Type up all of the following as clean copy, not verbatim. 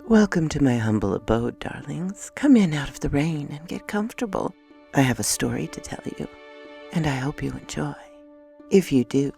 Welcome to my humble abode, darlings. Come in out of the rain and get comfortable. I have a story to tell you, and I hope you enjoy. If you do,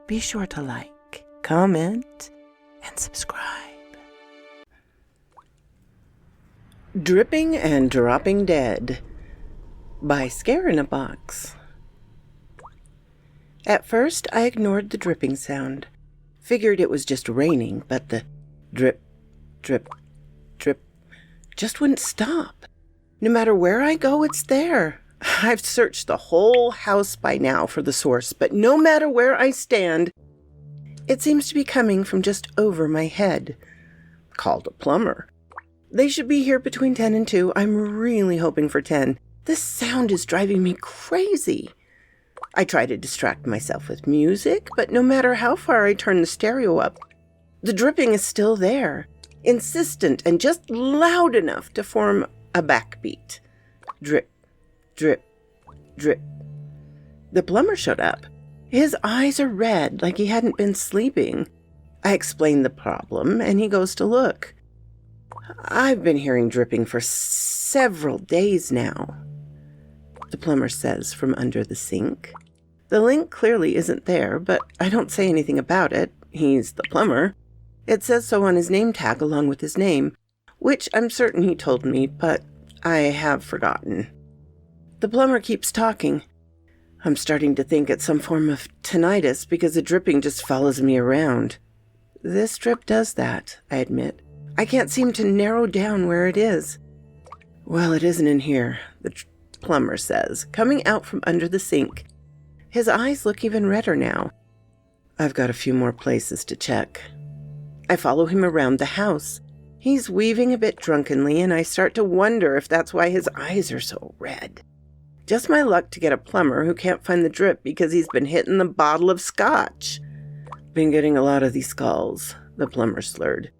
be sure to like, comment, and subscribe. Dripping and Dropping Dead by Scare in a Box. At first, I ignored the dripping sound. Figured it was just raining, but the drip, drip, drip just wouldn't stop. No matter where I go, it's there. I've searched the whole house by now for the source, but no matter where I stand, it seems to be coming from just over my head. Called a plumber. They should be here between 10 and 2. I'm really hoping for 10. This sound is driving me crazy. I try to distract myself with music, but no matter how far I turn the stereo up, the dripping is still there, insistent and just loud enough to form a backbeat. Drip, drip, drip. The plumber showed up. His eyes are red, like he hadn't been sleeping. I explain the problem, and he goes to look. I've been hearing dripping for several days now, the plumber says from under the sink. The link clearly isn't there, but I don't say anything about it. He's the plumber. It says so on his name tag along with his name, which I'm certain he told me, but I have forgotten. The plumber keeps talking. I'm starting to think it's some form of tinnitus because the dripping just follows me around. This drip does that, I admit. I can't seem to narrow down where it is. Well, it isn't in here, the plumber says, coming out from under the sink. His eyes look even redder now. I've got a few more places to check. I follow him around the house. He's weaving a bit drunkenly, and I start to wonder if that's why his eyes are so red. Just my luck to get a plumber who can't find the drip because he's been hitting the bottle of scotch. Been getting a lot of these calls, the plumber slurred.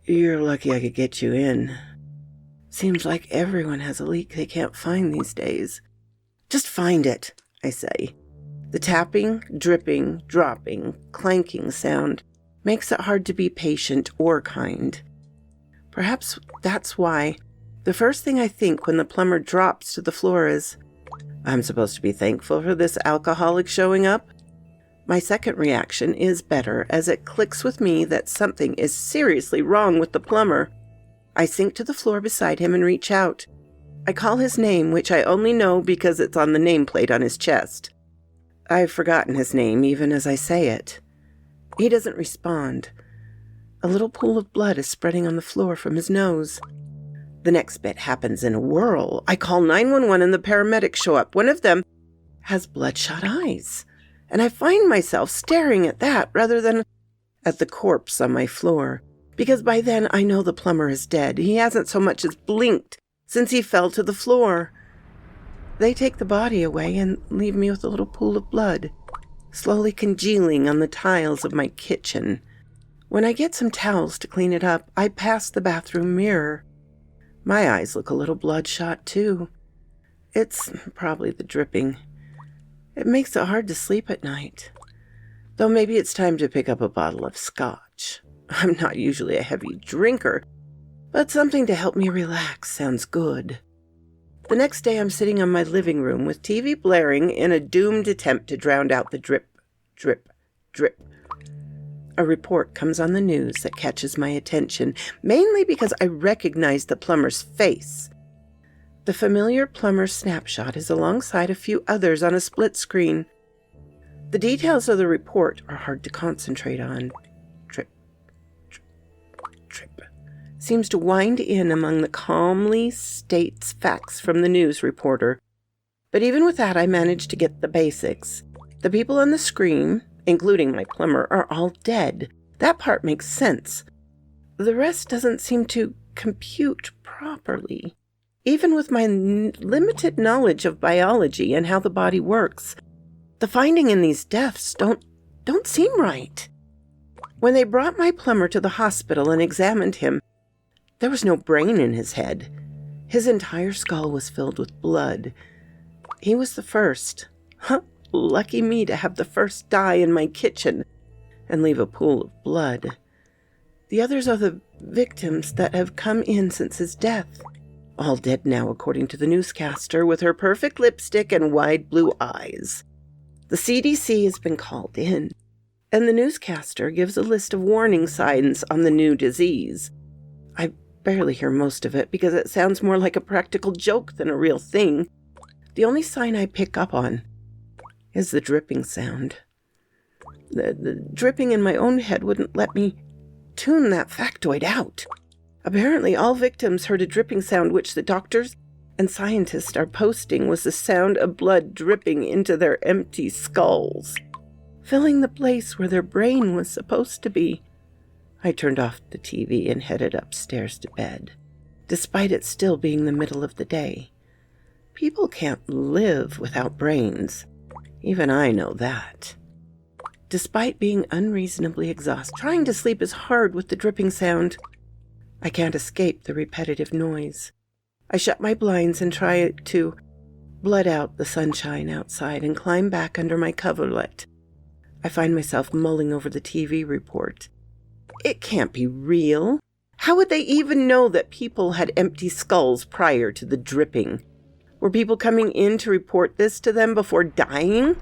You're lucky I could get you in. Seems like everyone has a leak they can't find these days. Just find it, I say. The tapping, dripping, dropping, clanking sound makes it hard to be patient or kind. Perhaps that's why the first thing I think when the plumber drops to the floor is, I'm supposed to be thankful for this alcoholic showing up? My second reaction is better as it clicks with me that something is seriously wrong with the plumber. I sink to the floor beside him and reach out. I call his name, which I only know because it's on the nameplate on his chest. I've forgotten his name even as I say it. He doesn't respond. A little pool of blood is spreading on the floor from his nose. The next bit happens in a whirl. I call 911 and the paramedics show up. One of them has bloodshot eyes, and I find myself staring at that rather than at the corpse on my floor, because by then I know the plumber is dead. He hasn't so much as blinked since he fell to the floor. They take the body away and leave me with a little pool of blood, slowly congealing on the tiles of my kitchen. When I get some towels to clean it up, I pass the bathroom mirror. My eyes look a little bloodshot, too. It's probably the dripping. It makes it hard to sleep at night. Though maybe it's time to pick up a bottle of scotch. I'm not usually a heavy drinker, but something to help me relax sounds good. The next day I'm sitting on my living room with TV blaring in a doomed attempt to drown out the drip, drip, drip. A report comes on the news that catches my attention, mainly because I recognize the plumber's face. The familiar plumber snapshot is alongside a few others on a split screen. The details of the report are hard to concentrate on. Drip, drip, drip. Seems to wind in among the calmly states facts from the news reporter. But even with that, I managed to get the basics. The people on the screen, including my plumber, are all dead. That part makes sense. The rest doesn't seem to compute properly. Even with my limited knowledge of biology and how the body works, the finding in these deaths don't seem right. When they brought my plumber to the hospital and examined him, there was no brain in his head. His entire skull was filled with blood. He was the first. Lucky me to have the first die in my kitchen and leave a pool of blood. The others are the victims that have come in since his death. All dead now, according to the newscaster, with her perfect lipstick and wide blue eyes. The CDC has been called in, and the newscaster gives a list of warning signs on the new disease. I barely hear most of it because it sounds more like a practical joke than a real thing. The only sign I pick up on is the dripping sound. The dripping in my own head wouldn't let me tune that factoid out. Apparently, all victims heard a dripping sound which the doctors and scientists are posting was the sound of blood dripping into their empty skulls, filling the place where their brain was supposed to be. I turned off the TV and headed upstairs to bed, despite it still being the middle of the day. People can't live without brains. Even I know that. Despite being unreasonably exhausted, trying to sleep is hard with the dripping sound. I can't escape the repetitive noise. I shut my blinds and try to blood out the sunshine outside and climb back under my coverlet. I find myself mulling over the TV report. It can't be real. How would they even know that people had empty skulls prior to the dripping? Were people coming in to report this to them before dying?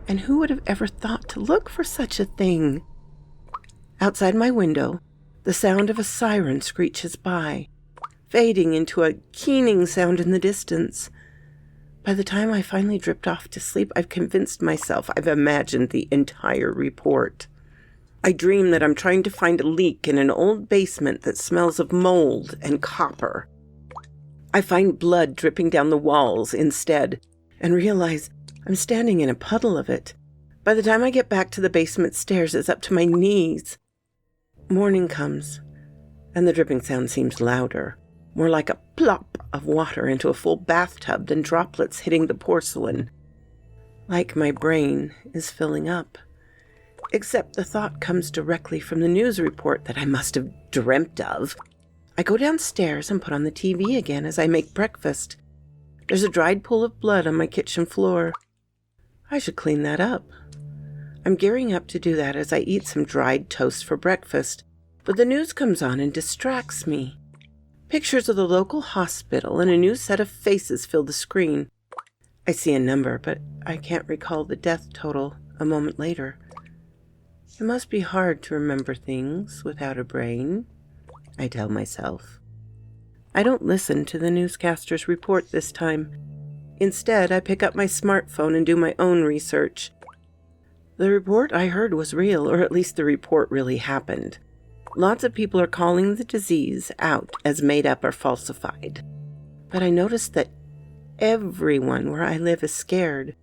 And who would have ever thought to look for such a thing? Outside my window, the sound of a siren screeches by, fading into a keening sound in the distance. By the time I finally dripped off to sleep, I've convinced myself I've imagined the entire report. I dream that I'm trying to find a leak in an old basement that smells of mold and copper. I find blood dripping down the walls instead, and realize I'm standing in a puddle of it. By the time I get back to the basement stairs, it's up to my knees. Morning comes, and the dripping sound seems louder, more like a plop of water into a full bathtub than droplets hitting the porcelain. Like my brain is filling up. Except the thought comes directly from the news report that I must have dreamt of. I go downstairs and put on the TV again as I make breakfast. There's a dried pool of blood on my kitchen floor. I should clean that up. I'm gearing up to do that as I eat some dried toast for breakfast, but the news comes on and distracts me. Pictures of the local hospital and a new set of faces fill the screen. I see a number, but I can't recall the death total a moment later. It must be hard to remember things without a brain, I tell myself. I don't listen to the newscaster's report this time. Instead, I pick up my smartphone and do my own research. The report I heard was real, or at least the report really happened. Lots of people are calling the disease out as made up or falsified. But I noticed that everyone where I live is scared.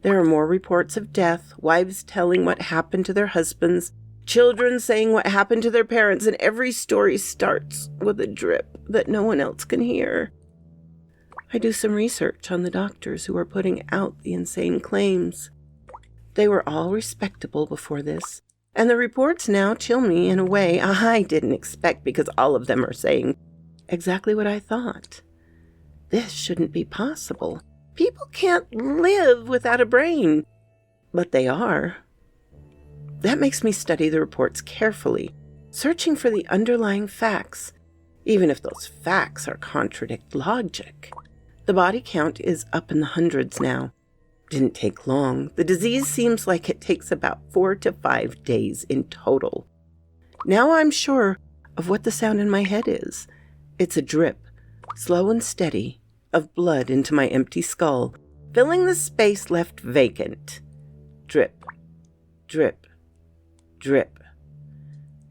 There are more reports of death, wives telling what happened to their husbands, children saying what happened to their parents, and every story starts with a drip that no one else can hear. I do some research on the doctors who are putting out the insane claims. They were all respectable before this, and the reports now chill me in a way I didn't expect because all of them are saying exactly what I thought. This shouldn't be possible. People can't live without a brain, but they are. That makes me study the reports carefully, searching for the underlying facts, even if those facts are contradict logic. The body count is up in the hundreds now. Didn't take long. The disease seems like it takes about 4 to 5 days in total. Now I'm sure of what the sound in my head is. It's a drip, slow and steady, of blood into my empty skull, filling the space left vacant. Drip, drip, drip.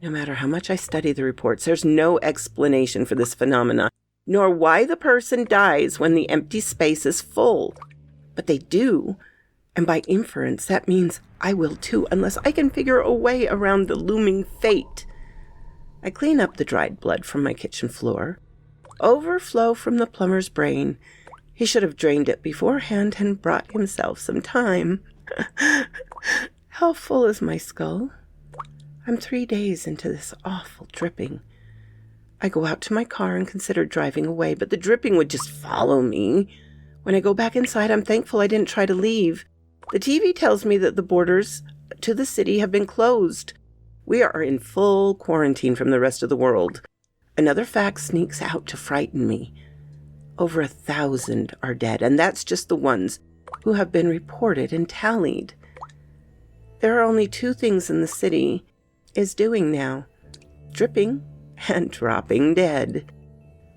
No matter how much I study the reports, there's no explanation for this phenomenon, nor why the person dies when the empty space is full. But they do, and by inference, that means I will too, unless I can figure a way around the looming fate. I clean up the dried blood from my kitchen floor. Overflow from the plumber's brain. He should have drained it beforehand and brought himself some time. How full is my skull? I'm 3 days into this awful dripping. I go out to my car and consider driving away, but the dripping would just follow me. When I go back inside, I'm thankful I didn't try to leave. The TV tells me that the borders to the city have been closed. We are in full quarantine from the rest of the world. Another fact sneaks out to frighten me. Over 1,000 are dead, and that's just the ones who have been reported and tallied. There are only 2 things in the city is doing now: dripping and dropping dead.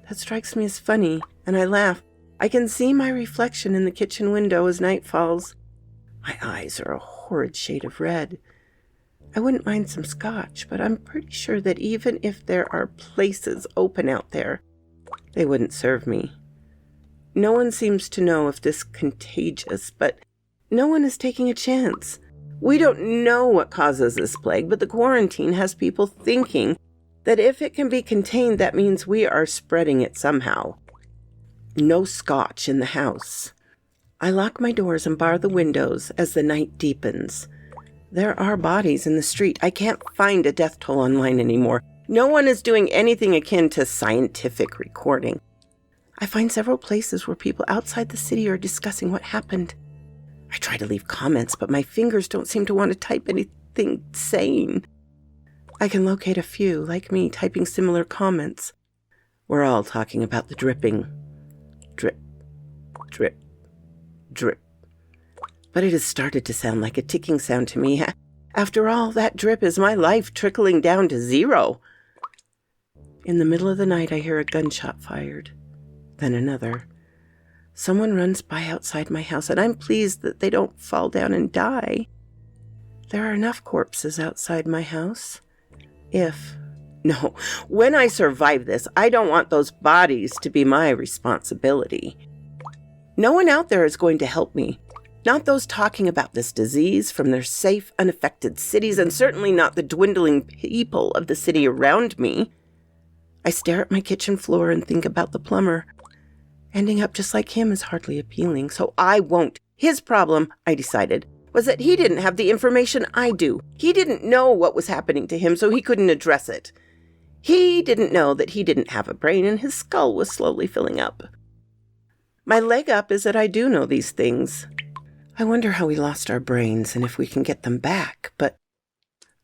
That strikes me as funny, and I laugh. I can see my reflection in the kitchen window as night falls. My eyes are a horrid shade of red. I wouldn't mind some scotch, but I'm pretty sure that even if there are places open out there, they wouldn't serve me. No one seems to know if this is contagious, but no one is taking a chance. We don't know what causes this plague, but the quarantine has people thinking that if it can be contained, that means we are spreading it somehow. No scotch in the house. I lock my doors and bar the windows as the night deepens. There are bodies in the street. I can't find a death toll online anymore. No one is doing anything akin to scientific recording. I find several places where people outside the city are discussing what happened. I try to leave comments, but my fingers don't seem to want to type anything sane. I can locate a few, like me, typing similar comments. We're all talking about the dripping. Drip, drip, drip. But it has started to sound like a ticking sound to me. After all, that drip is my life trickling down to 0. In the middle of the night, I hear a gunshot fired. Then another. Someone runs by outside my house, and I'm pleased that they don't fall down and die. There are enough corpses outside my house. When I survive this, I don't want those bodies to be my responsibility. No one out there is going to help me. Not those talking about this disease from their safe, unaffected cities, and certainly not the dwindling people of the city around me. I stare at my kitchen floor and think about the plumber. Ending up just like him is hardly appealing, so I won't. His problem, I decided, was that he didn't have the information I do. He didn't know what was happening to him, so he couldn't address it. He didn't know that he didn't have a brain and his skull was slowly filling up. My leg up is that I do know these things. I wonder how we lost our brains and if we can get them back, but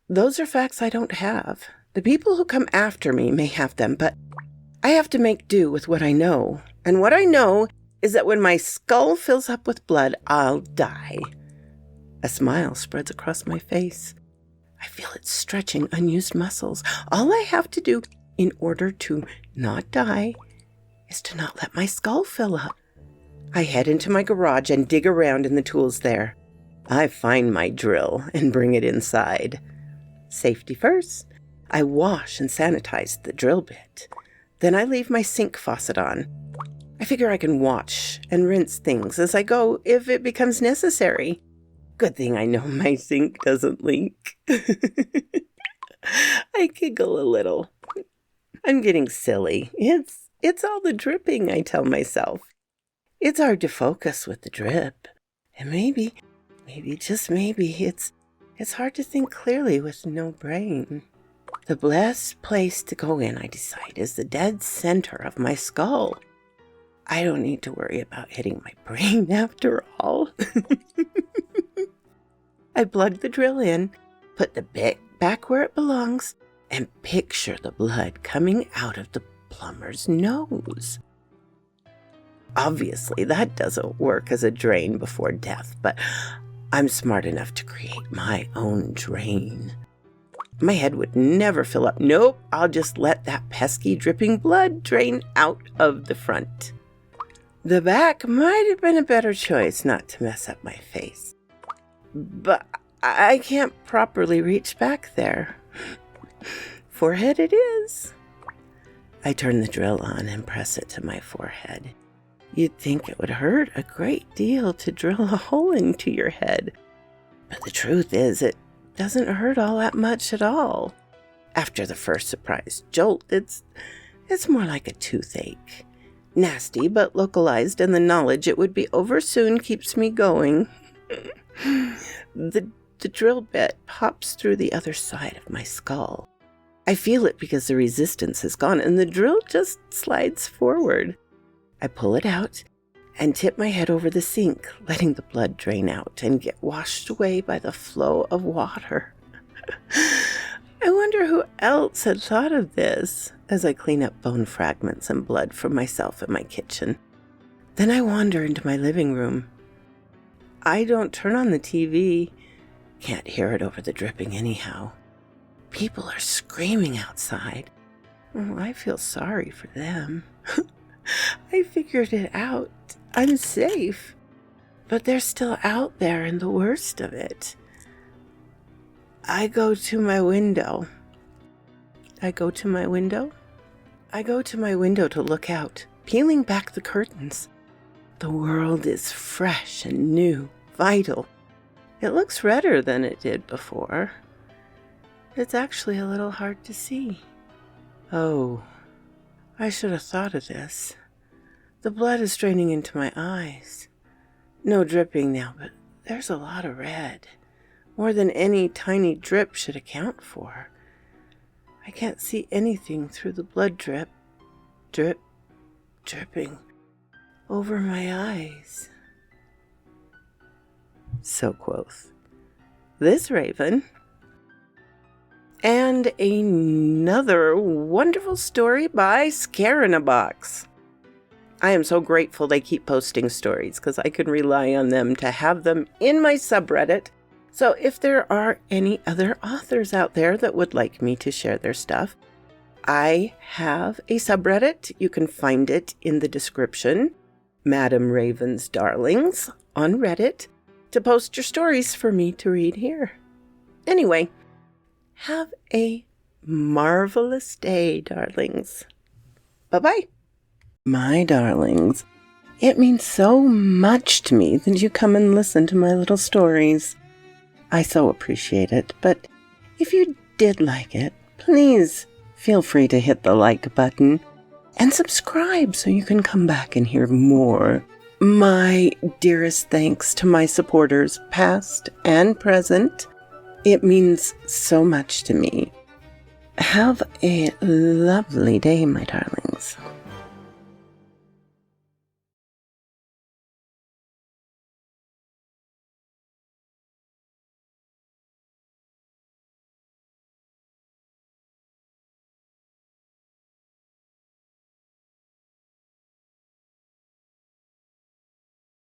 those are facts I don't have. The people who come after me may have them, but I have to make do with what I know. And what I know is that when my skull fills up with blood, I'll die. A smile spreads across my face. I feel it stretching unused muscles. All I have to do in order to not die is to not let my skull fill up. I head into my garage and dig around in the tools there. I find my drill and bring it inside. Safety first. I wash and sanitize the drill bit. Then I leave my sink faucet on. I figure I can watch and rinse things as I go if it becomes necessary. Good thing I know my sink doesn't leak. I giggle a little. I'm getting silly. It's all the dripping, I tell myself. It's hard to focus with the drip. And maybe, just maybe, it's hard to think clearly with no brain. The best place to go in, I decide, is the dead center of my skull. I don't need to worry about hitting my brain after all. I plug the drill in, put the bit back where it belongs, and picture the blood coming out of the plumber's nose. Obviously, that doesn't work as a drain before death, but I'm smart enough to create my own drain. My head would never fill up. Nope, I'll just let that pesky dripping blood drain out of the front. The back might have been a better choice not to mess up my face. But I can't properly reach back there. Forehead it is. I turn the drill on and press it to my forehead. You'd think it would hurt a great deal to drill a hole into your head. But the truth is, it doesn't hurt all that much at all. After the first surprise jolt, it's more like a toothache. Nasty, but localized, and the knowledge it would be over soon keeps me going. The drill bit pops through the other side of my skull. I feel it because the resistance is gone, and the drill just slides forward. I pull it out and tip my head over the sink, letting the blood drain out and get washed away by the flow of water. I wonder who else had thought of this as I clean up bone fragments and blood from myself in my kitchen. Then I wander into my living room. I don't turn on the TV. Can't hear it over the dripping anyhow. People are screaming outside. Oh, I feel sorry for them. I figured it out. I'm safe. But they're still out there in the worst of it. I go to my window to look out, peeling back the curtains. The world is fresh and new, vital. It looks redder than it did before. It's actually a little hard to see. Oh, I should have thought of this. The blood is draining into my eyes. No dripping now, but there's a lot of red. More than any tiny drip should account for. I can't see anything through the blood dripping over my eyes. So quoth this raven. And another wonderful story by Scare in a Box. I am so grateful they keep posting stories because I can rely on them to have them in my subreddit. So if there are any other authors out there that would like me to share their stuff, I have a subreddit. You can find it in the description, Madam Raven's Darlings, on Reddit, to post your stories for me to read here. Anyway, have a marvelous day, darlings. Bye-bye. My darlings, it means so much to me that you come and listen to my little stories. I so appreciate it, but if you did like it, please feel free to hit the like button and subscribe so you can come back and hear more. My dearest thanks to my supporters, past and present. It means so much to me. Have a lovely day, my darlings.